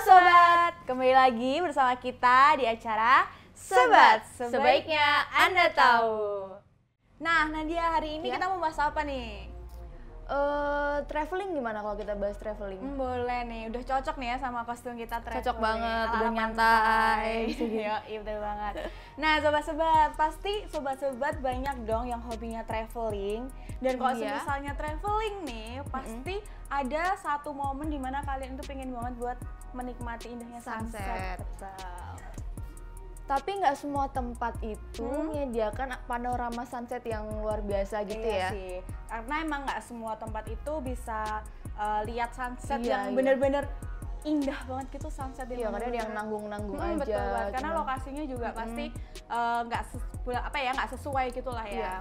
Sobat, kembali lagi bersama kita di acara Sobat, sebaiknya Anda tahu. Nah, Nadia, hari ini kita mau bahas apa nih? Traveling gimana kalau kita bahas traveling? Boleh nih, udah cocok nih ya sama kostum kita traveling. Cocok banget, ala-ala udah nyantai. Iya, betul banget. Nah, sobat-sobat, pasti sobat-sobat banyak dong yang hobinya traveling. Dan kalau misalnya traveling nih, pasti ada satu momen dimana kalian tuh pengen banget buat menikmati indahnya sunset. Betul. Tapi nggak semua tempat itu menyediakan panorama sunset yang luar biasa gitu iya ya. Sih. Karena emang nggak semua tempat itu bisa lihat sunset yang bener-bener indah banget gitu sunset. Iya, kadang yang nanggung-nanggung aja. Betul banget. Karena lokasinya juga pasti nggak sesuai gitulah ya. Iya.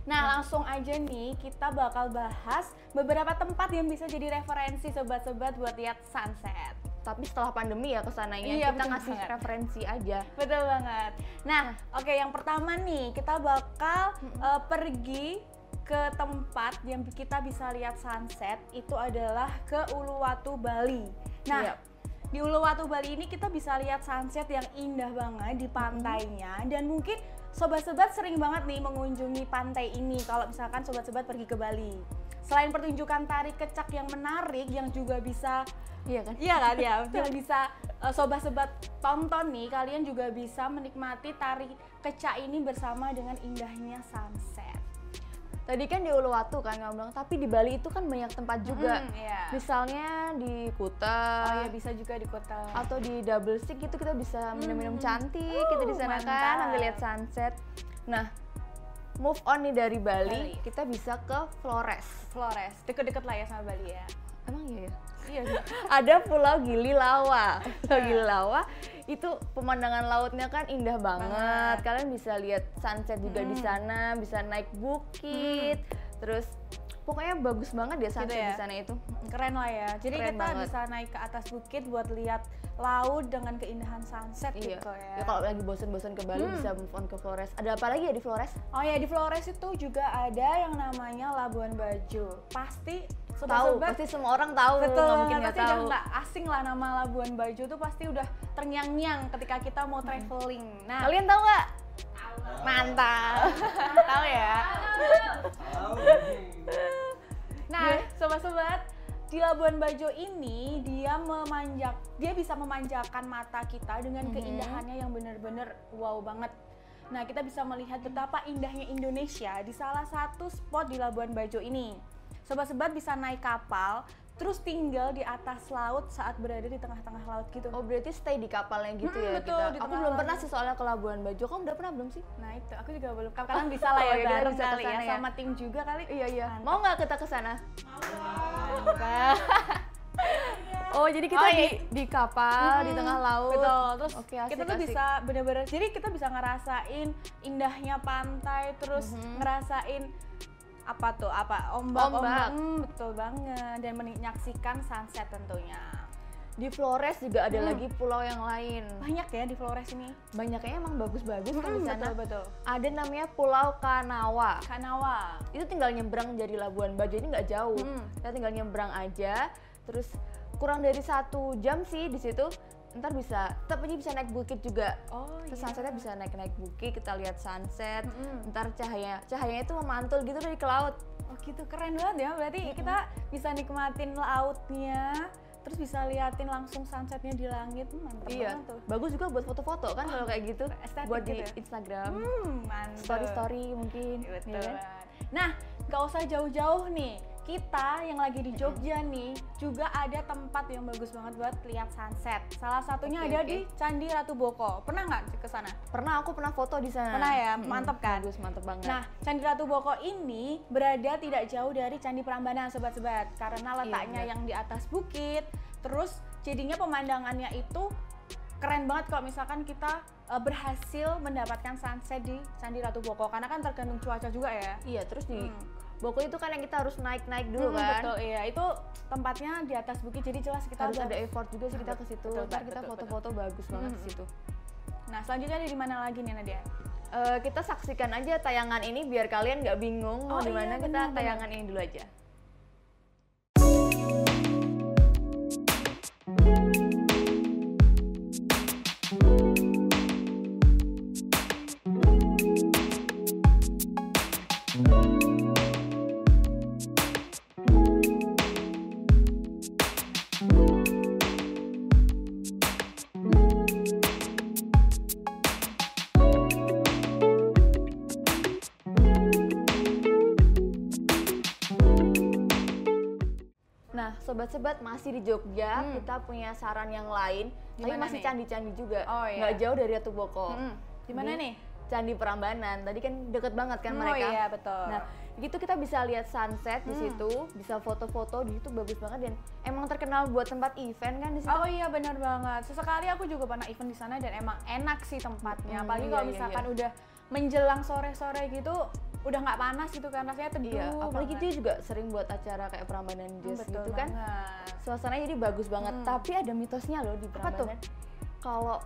Nah, langsung aja nih kita bakal bahas beberapa tempat yang bisa jadi referensi sobat-sobat buat lihat sunset. Tapi setelah pandemi ya kesananya, kita ngasih referensi aja. Betul banget. Nah, oke, yang pertama nih kita bakal pergi ke tempat yang kita bisa lihat sunset, itu adalah ke Uluwatu, Bali. Nah, di Uluwatu, Bali ini kita bisa lihat sunset yang indah banget di pantainya. Dan mungkin sobat-sobat sering banget nih mengunjungi pantai ini kalau misalkan sobat-sobat pergi ke Bali. Selain pertunjukan tari kecak yang menarik, yang juga bisa yang bisa sobat-sobat tonton nih, kalian juga bisa menikmati tari kecak ini bersama dengan indahnya sunset. Tadi kan di Uluwatu kan kamu bilang, tapi di Bali itu kan banyak tempat juga. Misalnya di Kuta. Oh iya, bisa juga di Kuta. Atau di Double Stick gitu kita bisa minum-minum cantik, kita di sana kan sambil lihat sunset. Nah, move on nih dari Bali, kita bisa ke Flores. Deket-deket lah ya sama Bali ya. Emang iya ya? Iya. Ada Pulau Gili Lawa. Pulau Gili Lawa itu pemandangan lautnya kan indah banget. Kalian bisa lihat sunset juga di sana, bisa naik bukit. Terus pokoknya bagus banget ya sunset di sana itu. Keren lah ya. Jadi kita bisa naik ke atas bukit buat lihat laut dengan keindahan sunset gitu ya. Ya kalau lagi bosen-bosen ke Bali bisa move on ke Flores. Ada apa lagi ya di Flores? Oh ya, di Flores itu juga ada yang namanya Labuan Bajo. Pasti pasti semua orang tahu. Betul, mungkin nggak tahu. Udah nggak asing lah nama Labuan Bajo tuh, pasti udah terngiang-ngiang ketika kita mau traveling. Nah, kalian tahu nggak? Mantap. Tahu ya? Nah, sobat-sobat, di Labuan Bajo ini dia bisa memanjakan mata kita dengan keindahannya yang benar-benar wow banget. Nah, kita bisa melihat betapa indahnya Indonesia di salah satu spot di Labuan Bajo ini. Sobat-sobat bisa naik kapal, terus tinggal di atas laut saat berada di tengah-tengah laut gitu. Oh, berarti stay di kapalnya gitu ya betul, kita. Aku belum pernah sih soalnya ke Labuan Bajo. Kamu udah pernah belum sih? Nah itu, aku juga belum. Kalian bisa lah ya bareng kali ya, sama tim juga kali. Iya. Mau nggak kita ke sana? Oh, jadi kita di kapal di tengah laut. Betul. Terus asik, kita tuh bisa bener-bener, jadi kita bisa ngerasain indahnya pantai, terus ngerasain ombak. Betul banget, dan menyaksikan sunset tentunya. Di Flores juga ada lagi pulau yang lain. Banyak ya di Flores ini. Banyaknya emang bagus-bagus kan di sana. Betul. Ada namanya Pulau Kanawa. Itu tinggal nyebrang dari Labuan Bajo, ini nggak jauh. Kita tinggal nyebrang aja, terus kurang dari 1 jam sih di situ. Ntar tetap aja bisa naik bukit juga. Sunsetnya bisa naik bukit, kita lihat sunset. Ntar cahayanya itu memantul gitu dari ke laut. Oh gitu, keren banget ya. Berarti kita bisa nikmatin lautnya, terus bisa liatin langsung sunsetnya di langit. Mantap banget tuh. Bagus juga buat foto-foto kan kalau kayak gitu. Buat di Instagram. Story mungkin. Betul. Ya kan? Nah, gak usah jauh-jauh nih. Kita yang lagi di Jogja nih juga ada tempat yang bagus banget buat lihat sunset. Salah satunya ada di Candi Ratu Boko. Pernah nggak ke sana? Pernah, aku pernah foto di sana. Pernah ya, mantap kan? Bagus, mantap banget. Nah, Candi Ratu Boko ini berada tidak jauh dari Candi Prambanan, sobat-sobat. Karena letaknya yang di atas bukit, terus jadinya pemandangannya itu keren banget kalau misalkan kita berhasil mendapatkan sunset di Candi Ratu Boko. Karena kan tergantung cuaca juga ya. Iya, terus di Boko itu kan yang kita harus naik-naik dulu kan. Betul, iya. Itu tempatnya di atas bukit, jadi jelas kita harus ada effort juga sih kita ke situ. Ntar kita foto-foto bagus banget di situ. Nah, selanjutnya ada di mana lagi nih Nadia? Kita saksikan aja tayangan ini biar kalian nggak bingung mau di mana. Kita tayangan ini dulu aja. sobat-sobat masih di Jogja, kita punya saran yang lain, tapi masih candi-candi juga, nggak jauh dari Ratu Boko. Di mana nih? Candi Prambanan. Tadi kan deket banget kan mereka. Oh iya betul. Nah, gitu kita bisa lihat sunset di situ, bisa foto-foto di situ bagus banget dan emang terkenal buat tempat event kan di situ. Oh iya benar banget. Sesekali aku juga pernah event di sana dan emang enak sih tempatnya. Apalagi kalau misalkan udah menjelang sore-sore gitu, udah nggak panas gitu kan, rasanya teduh. Iya, apalagi itu juga sering buat acara kayak Prambanan Jazz gitu kan. Suasananya jadi bagus banget. Tapi ada mitosnya loh di Prambanan. Kalau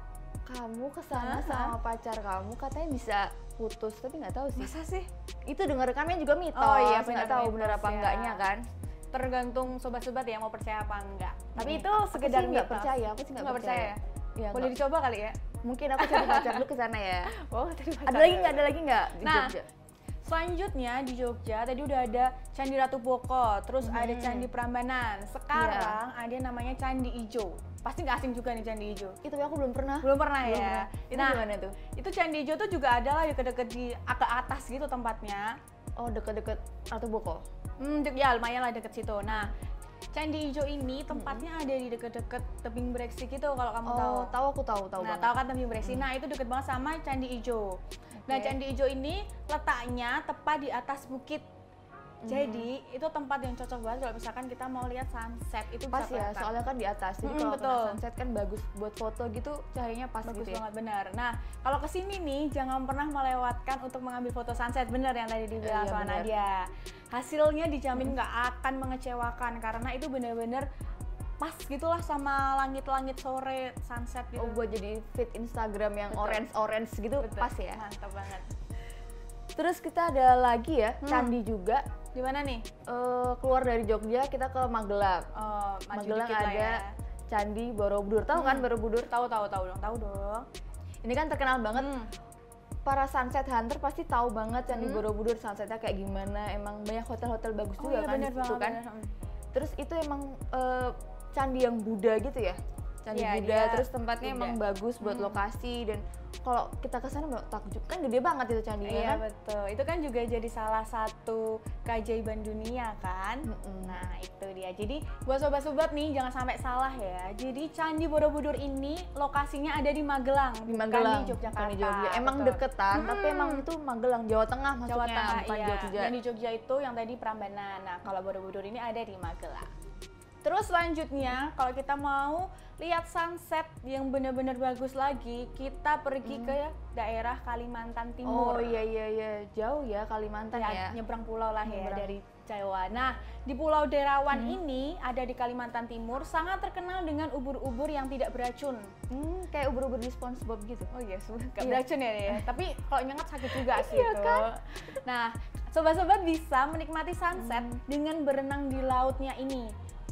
kamu kesana sama pacar kamu katanya bisa putus, tapi nggak tahu sih. Masa sih? Itu dengar rekamnya juga mitos. Oh iya, nggak tahu benar apa enggaknya kan. Tergantung sobat-sobat ya mau percaya apa enggak. Tapi itu Aku sekedar sih nggak percaya, aku sih nggak percaya. Ya, boleh dicoba kali ya? Mungkin aku cari pacar dulu ke sana ya. Oh, ada lagi nggak di Jogja? Selanjutnya di Jogja tadi udah ada Candi Ratu Boko, terus ada Candi Prambanan. Sekarang ada namanya Candi Ijo. Pasti nggak asing juga nih Candi Ijo. Itu aku belum pernah. Belum pernah ya. Itu gimana tuh? Itu Candi Ijo tuh juga ada lah deket-deket di agak atas gitu tempatnya. Oh, deket-deket Ratu Boko. Ya lumayan lah deket situ. Nah, Candi Ijo ini tempatnya ada di deket-deket tebing breksi gitu kalau kamu tahu. Aku tahu Nah, tahu kan tebing breksi. Nah, itu deket banget sama Candi Ijo. Nah, Candi Ijo ini letaknya tepat di atas bukit. Jadi, itu tempat yang cocok banget kalau misalkan kita mau lihat sunset. Itu pas bisa ya, soalnya kan di atas. Jadi kalau kena sunset kan bagus buat foto gitu, cahayanya pas bagus gitu ya. Banget, benar. Nah, kalau kesini nih jangan pernah melewatkan untuk mengambil foto sunset. Bener yang tadi dibilang sama Nadia. Hasilnya dijamin nggak akan mengecewakan karena itu bener-bener pas gitulah sama langit-langit sore sunset gitu. Oh, buat jadi feed Instagram yang orange gitu. Pas ya. Mantap banget. Terus kita ada lagi ya, candi juga. Di mana nih? Keluar dari Jogja kita ke Magelang. Oh, Magelang ada Candi Borobudur. Tahu kan Borobudur? Tahu dong. Ini kan terkenal banget. Para sunset hunter pasti tahu banget Candi Borobudur sunsetnya kayak gimana. Emang banyak hotel-hotel bagus juga kan di situ kan. Terus itu emang candi yang Buddha gitu ya. Candi Buddha, terus tempatnya emang bagus buat lokasi dan kalau kita kesana takjub kan gede banget itu candinya kan? Iya betul, itu kan juga jadi salah satu keajaiban dunia kan. Nah itu dia, jadi buat sobat-sobat nih jangan sampai salah ya. Jadi Candi Borobudur ini lokasinya ada di Magelang, bukan di Yogyakarta. Emang deketan, tapi emang itu Magelang, Jawa Tengah maksudnya, bukan Jogja. Yang di Jogja itu yang tadi Prambanan. Nah kalau Borobudur ini ada di Magelang. Terus selanjutnya kalau kita mau lihat sunset yang benar-benar bagus lagi, kita pergi ke daerah Kalimantan Timur. Oh iya, jauh ya Kalimantan ya. Nyebrang pulau lah ya dari Jawa. Nah, di Pulau Derawan ini ada di Kalimantan Timur, sangat terkenal dengan ubur-ubur yang tidak beracun. Kayak ubur-ubur di SpongeBob gitu. Oh iya, nggak beracun ya. Tapi kalau nyengat sakit juga sih iya itu. Kan? Nah, sobat-sobat bisa menikmati sunset dengan berenang di lautnya ini.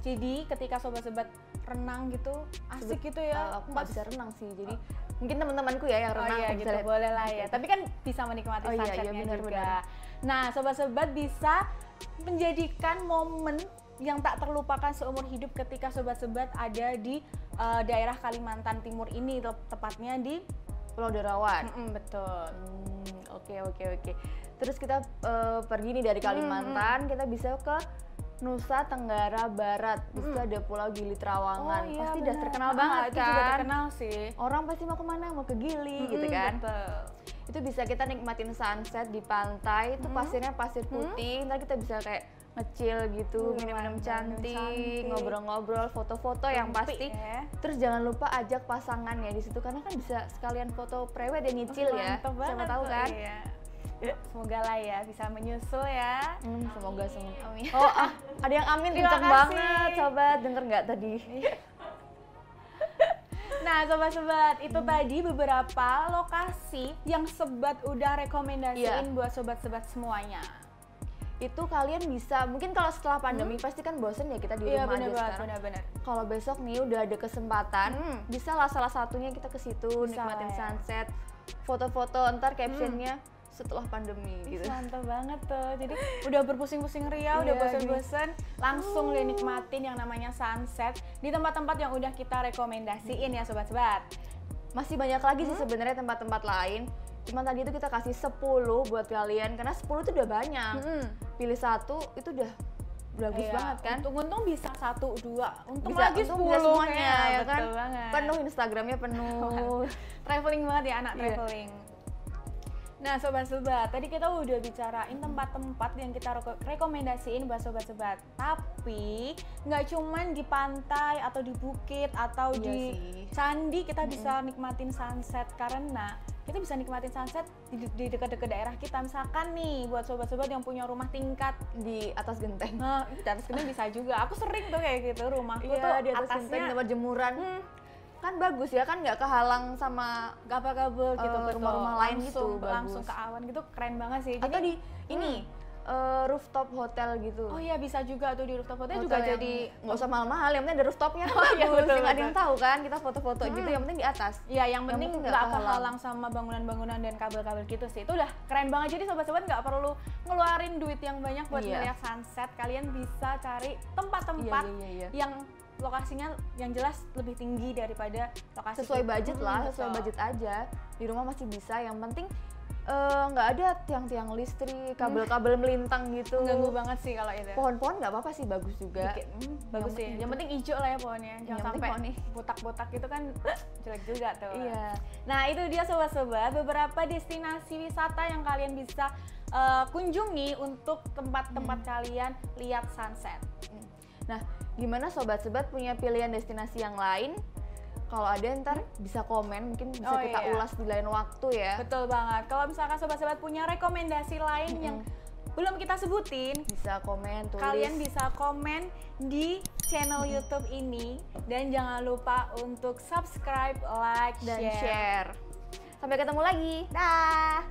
Jadi ketika sobat-sobat renang gitu asik gitu ya. Aku nggak bisa renang sih, jadi mungkin teman-temanku ya yang renang. Oh iya gitu, boleh lah ya. Tapi kan bisa menikmati sunsetnya juga. Nah sobat-sobat bisa menjadikan momen yang tak terlupakan seumur hidup ketika sobat-sobat ada di daerah Kalimantan Timur ini, tepatnya di Pulau Derawan. Betul. Oke. Terus kita pergi nih dari Kalimantan, kita bisa ke Nusa Tenggara Barat. Di situ ada Pulau Gili Trawangan. Pasti udah terkenal banget kan? Itu juga terkenal sih. Orang pasti mau kemana? Mau ke Gili gitu kan? Betul. Itu bisa kita nikmatin sunset di pantai. Itu pasirnya pasir putih. Ntar kita bisa kayak ngecil gitu, minum-minum cantik, ngobrol-ngobrol, foto-foto yang pasti. Terus jangan lupa ajak pasangannya di situ karena kan bisa sekalian foto prewed dan nyicil ya. Siapa tahu kan? Semoga lah ya bisa menyusul ya. Semoga semua. Amin. Oh, ada yang amin kenceng banget, sobat. Denger nggak tadi? Nah, sobat-sobat, itu tadi beberapa lokasi yang sobat udah rekomendasiin buat sobat-sobat semuanya. Itu kalian bisa, mungkin kalau setelah pandemi pasti kan bosen ya kita di rumah aja sekarang. Benar. Kalau besok nih udah ada kesempatan, bisa lah salah satunya kita ke situ nikmatin sunset, foto-foto, ntar captionnya setelah pandemi gitu. Mantap banget tuh. Jadi udah berpusing-pusing ria, udah bosen-bosen, langsung nikmatin yang namanya sunset di tempat-tempat yang udah kita rekomendasiin ya sobat-sobat. Masih banyak lagi sih sebenarnya tempat-tempat lain. Cuman tadi itu kita kasih 10 buat kalian karena 10 itu udah banyak. Pilih satu itu udah bagus banget kan. Untung bisa 1, 2, untung Bisa, lagi untung 10 bisa semuanya kayaknya. ya kan. Betul banget. Penuh Instagramnya penuh. Traveling banget ya anak Iya. traveling. Nah sobat-sobat, tadi kita udah bicarain tempat-tempat yang kita rekomendasiin buat sobat-sobat. Tapi nggak cuman di pantai atau di bukit atau Iya di sih. candi kita bisa nikmatin sunset, karena kita bisa nikmatin sunset di dekat-dekat daerah kita. Misalkan nih buat sobat-sobat yang punya rumah tingkat Di atas genteng. nah, di atas genteng bisa juga. Aku sering tuh kayak gitu, rumahku tuh Iya, di atas genteng atasnya tempat jemuran. Kan bagus ya, kan nggak kehalang sama kabel-kabel gitu, betul. rumah-rumah lain gitu, langsung bagus. ke awan gitu, keren banget sih. Atau Jadi, di ini rooftop hotel gitu. oh iya bisa juga tuh di rooftop hotel Hotel juga yang jadi nggak usah mahal-mahal, yang penting ada rooftopnya kan Oh, iya, bagus, betul, yang nggak ada betul. yang tahu kan, kita foto-foto gitu, yang penting di atas. ya yang penting penting nggak nggak kehalang sama bangunan-bangunan dan kabel-kabel gitu sih. Itu udah keren banget. Jadi sobat-sobat nggak perlu ngeluarin duit yang banyak buat Iya. melihat sunset. Kalian bisa cari tempat-tempat Iya. yang lokasinya yang jelas lebih tinggi daripada lokasi Sesuai kita. budget lah, Betul. sesuai budget aja. Di rumah masih bisa, yang penting nggak ada tiang-tiang listrik, kabel-kabel melintang gitu. Mengganggu banget sih kalau itu. Pohon-pohon nggak apa-apa sih, bagus juga. Dikit, bagus yang sih. penting Yang penting hijau lah ya pohonnya. Jangan Yang penting sampai pohonnya. botak-botak itu kan jelek juga tuh. Iya. Nah itu dia sobat-sobat beberapa destinasi wisata yang kalian bisa kunjungi untuk tempat-tempat kalian lihat sunset. Nah, gimana sobat-sobat punya pilihan destinasi yang lain? Kalau ada ntar bisa komen, mungkin bisa Oh, kita iya. ulas di lain waktu ya. Betul banget. Kalau misalkan sobat-sobat punya rekomendasi lain yang belum kita sebutin, Bisa komen, tulis. kalian bisa komen di channel YouTube ini dan jangan lupa untuk subscribe, like, dan share. share. Sampai ketemu lagi. Dah.